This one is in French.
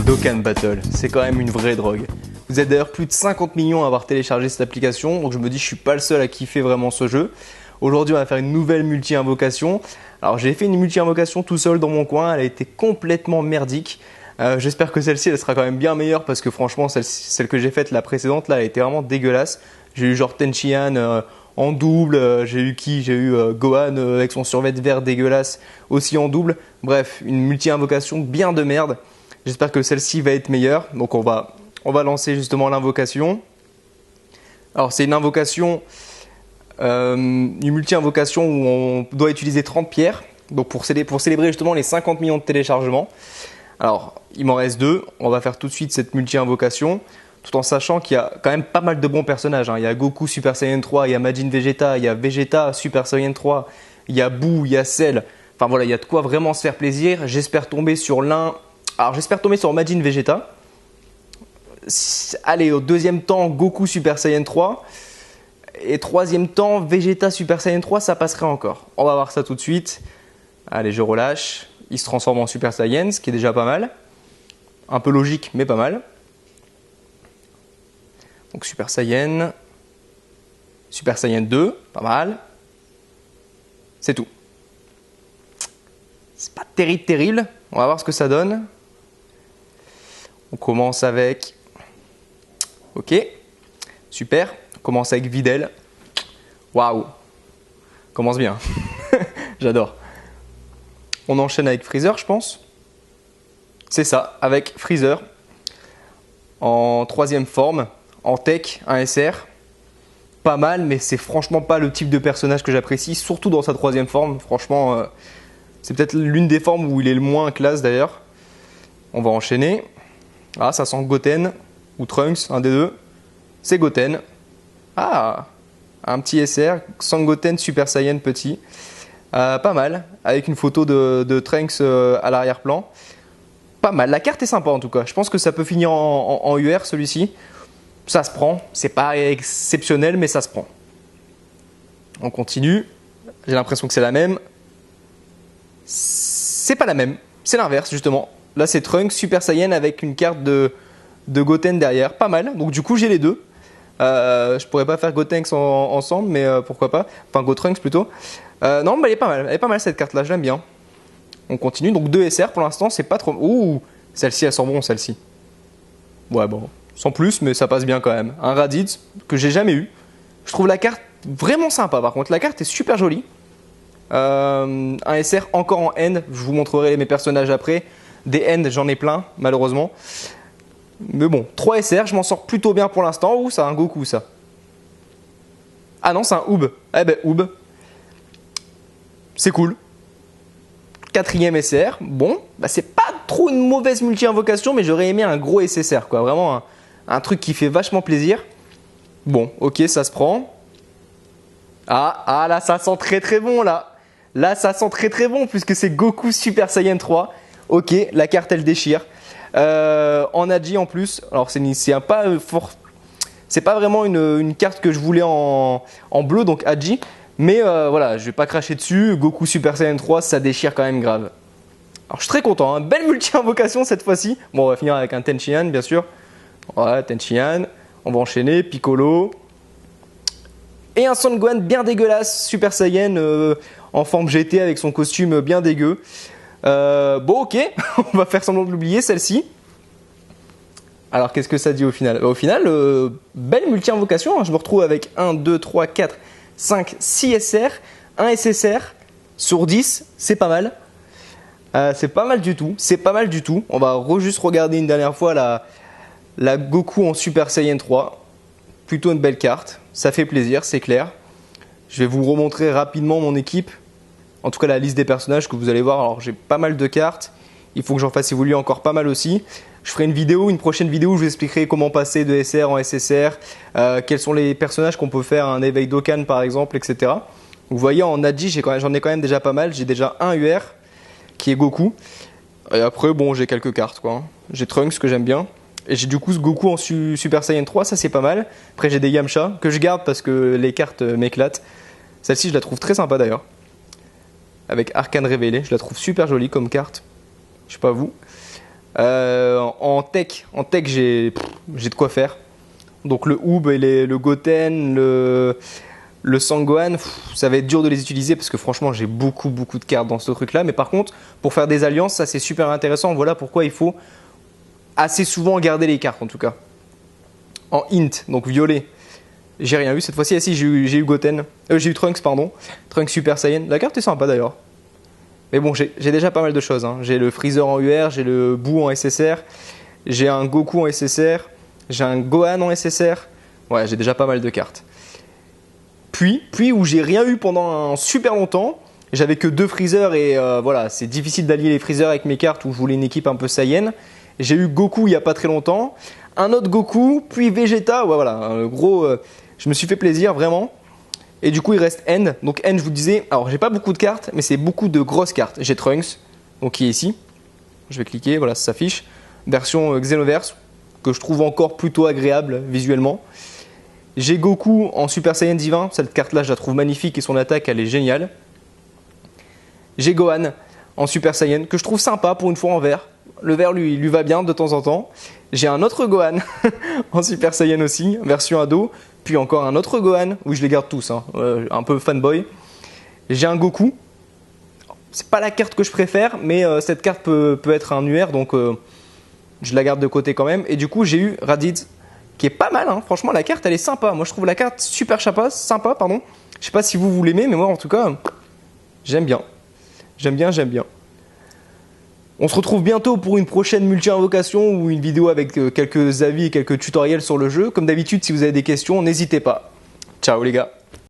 Dokkan Battle, c'est quand même une vraie drogue. Vous êtes d'ailleurs plus de 50 millions à avoir téléchargé cette application, donc je me dis je suis pas le seul à kiffer vraiment ce jeu. Aujourd'hui on va faire une nouvelle multi-invocation. Alors j'ai fait une multi-invocation tout seul dans mon coin, elle a été complètement merdique. J'espère que celle-ci elle sera quand même bien meilleure parce que franchement celle que j'ai faite la précédente là elle était vraiment dégueulasse. J'ai eu genre Tenchian en double, j'ai eu qui? J'ai eu Gohan avec son survêt vert dégueulasse aussi en double. Bref, une multi-invocation bien de merde. J'espère que celle-ci va être meilleure. Donc on va lancer justement l'invocation. Alors c'est une invocation, une multi-invocation où on doit utiliser 30 pierres. Donc pour célébrer justement les 50 millions de téléchargements. Alors il m'en reste 2. On va faire tout de suite cette multi-invocation. Tout en sachant qu'il y a quand même pas mal de bons personnages. Il y a Goku Super Saiyan 3, il y a Majin Vegeta, il y a Vegeta Super Saiyan 3, il y a Boo, il y a Cell. Enfin voilà, il y a de quoi vraiment se faire plaisir. J'espère tomber sur l'un. Alors j'espère tomber sur Majin Vegeta. Allez, au deuxième temps, Goku Super Saiyan 3. Et troisième temps, Vegeta Super Saiyan 3, ça passerait encore. On va voir ça tout de suite. Allez, je relâche. Il se transforme en Super Saiyan, ce qui est déjà pas mal. Un peu logique, mais pas mal. Donc Super Saiyan. Super Saiyan 2, pas mal. C'est tout. C'est pas terrible. On va voir ce que ça donne. On commence avec... Ok, super. On commence avec Videl. Waouh, commence bien. J'adore. On enchaîne avec Freezer, je pense. C'est ça, avec Freezer. En troisième forme, en tech, un SR. Pas mal, mais c'est franchement pas le type de personnage que j'apprécie, surtout dans sa troisième forme. Franchement, c'est peut-être l'une des formes où il est le moins classe d'ailleurs. On va enchaîner. Ah, ça sent Goten ou Trunks, un des deux. C'est Goten. Ah, un petit SR, Sangoten Super Saiyan petit. Pas mal, avec une photo de Trunks à l'arrière-plan. Pas mal, la carte est sympa en tout cas. Je pense que ça peut finir en UR celui-ci. Ça se prend, c'est pas exceptionnel, mais ça se prend. On continue. J'ai l'impression que c'est la même. C'est pas la même, c'est l'inverse justement. Là c'est Trunks Super Saiyan avec une carte de Goten derrière, pas mal. Donc du coup j'ai les deux. Je pourrais pas faire Gotenks ensemble, mais pourquoi pas. Enfin Gotrunks plutôt. Non, mais elle est pas mal cette carte là, je l'aime bien. On continue, donc 2 SR pour l'instant, c'est pas trop... Ouh, celle-ci elle sent bon celle-ci. Ouais bon, sans plus, mais ça passe bien quand même. Un Raditz que j'ai jamais eu. Je trouve la carte vraiment sympa par contre, la carte est super jolie. Un SR encore en end, je vous montrerai mes personnages après. Des end, j'en ai plein, malheureusement. Mais bon, 3 SR, je m'en sors plutôt bien pour l'instant. Ouh, ça a un Goku ça. Ah non, c'est un Oob. Eh ben, Oob. C'est cool. 4ème SR. Bon, bah, c'est pas trop une mauvaise multi-invocation, mais j'aurais aimé un gros SSR, quoi. Vraiment un truc qui fait vachement plaisir. Bon, ok, ça se prend. Ah, là, ça sent très bon, là. Là, ça sent très bon, puisque c'est Goku Super Saiyan 3. Ok, la carte, elle déchire. En Agi en plus. Alors, c'est pas vraiment une carte que je voulais en bleu, donc Agi. Mais voilà, je vais pas cracher dessus. Goku Super Saiyan 3, ça déchire quand même grave. Alors, je suis très content. Hein. Belle multi-invocation cette fois-ci. Bon, on va finir avec un Tenchian, bien sûr. Ouais, Tenchian. On va enchaîner. Piccolo. Et un Son Gohan bien dégueulasse, Super Saiyan en forme GT avec son costume bien dégueu. Bon ok, on va faire semblant de l'oublier celle-ci. Alors qu'est-ce que ça dit au final? Au final, belle multi-invocation, hein. Je me retrouve avec 1, 2, 3, 4, 5, 6 SR, 1 SSR sur 10, c'est pas mal. C'est pas mal du tout, c'est pas mal du tout. On va juste regarder une dernière fois la Goku en Super Saiyan 3. Plutôt une belle carte, ça fait plaisir, c'est clair. Je vais vous remontrer rapidement mon équipe. En tout cas la liste des personnages que vous allez voir. Alors j'ai pas mal de cartes. Il faut que j'en fasse évoluer encore pas mal aussi. Je ferai une prochaine vidéo où je vous expliquerai comment passer de SR en SSR. Quels sont les personnages qu'on peut faire, un éveil Dokkan par exemple, etc. Vous voyez en Agi j'en ai quand même déjà pas mal. J'ai déjà un UR qui est Goku. Et après bon j'ai quelques cartes quoi. J'ai Trunks que j'aime bien. Et j'ai du coup ce Goku en Super Saiyan 3, ça c'est pas mal. Après j'ai des Yamcha que je garde parce que les cartes m'éclatent. Celle-ci, je la trouve très sympa d'ailleurs. Avec Arcane Révélé, je la trouve super jolie comme carte. Je sais pas vous. En tech, j'ai de quoi faire. Donc le Hoob et le Goten, le Sangohan, ça va être dur de les utiliser parce que franchement j'ai beaucoup de cartes dans ce truc là. Mais par contre, pour faire des alliances, ça c'est super intéressant. Voilà pourquoi il faut assez souvent garder les cartes en tout cas. En int, donc violet, j'ai rien eu cette fois-ci. Ah si, j'ai eu Goten, j'ai eu Trunks pardon. Trunks Super Saiyan. La carte est sympa d'ailleurs. Mais bon, j'ai déjà pas mal de choses. Hein. J'ai le Freezer en UR, j'ai le Boo en SSR, j'ai un Goku en SSR, j'ai un Gohan en SSR. Ouais, j'ai déjà pas mal de cartes. Puis où j'ai rien eu pendant un super longtemps, j'avais que 2 Freezer et voilà, c'est difficile d'allier les Freezer avec mes cartes où je voulais une équipe un peu Saiyan. J'ai eu Goku il y a pas très longtemps, un autre Goku, puis Vegeta. Ouais, voilà, gros, je me suis fait plaisir vraiment. Et du coup, il reste End. Donc End, je vous disais, alors j'ai pas beaucoup de cartes, mais c'est beaucoup de grosses cartes. J'ai Trunks, donc qui est ici. Je vais cliquer, voilà, ça s'affiche. Version Xenoverse, que je trouve encore plutôt agréable visuellement. J'ai Goku en Super Saiyan divin. Cette carte-là, je la trouve magnifique et son attaque, elle est géniale. J'ai Gohan en Super Saiyan, que je trouve sympa pour une fois en vert. Le vert lui va bien de temps en temps. J'ai un autre Gohan en Super Saiyan aussi, version ado. Puis encore un autre Gohan, oui je les garde tous, hein, un peu fanboy. J'ai un Goku. C'est pas la carte que je préfère, mais cette carte peut être un UR, donc je la garde de côté quand même. Et du coup j'ai eu Raditz, qui est pas mal, hein. Franchement la carte elle est sympa. Moi je trouve la carte super sympa, pardon. Je sais pas si vous l'aimez, mais moi en tout cas, j'aime bien. J'aime bien. On se retrouve bientôt pour une prochaine multi-invocation ou une vidéo avec quelques avis et quelques tutoriels sur le jeu. Comme d'habitude, si vous avez des questions, n'hésitez pas. Ciao les gars.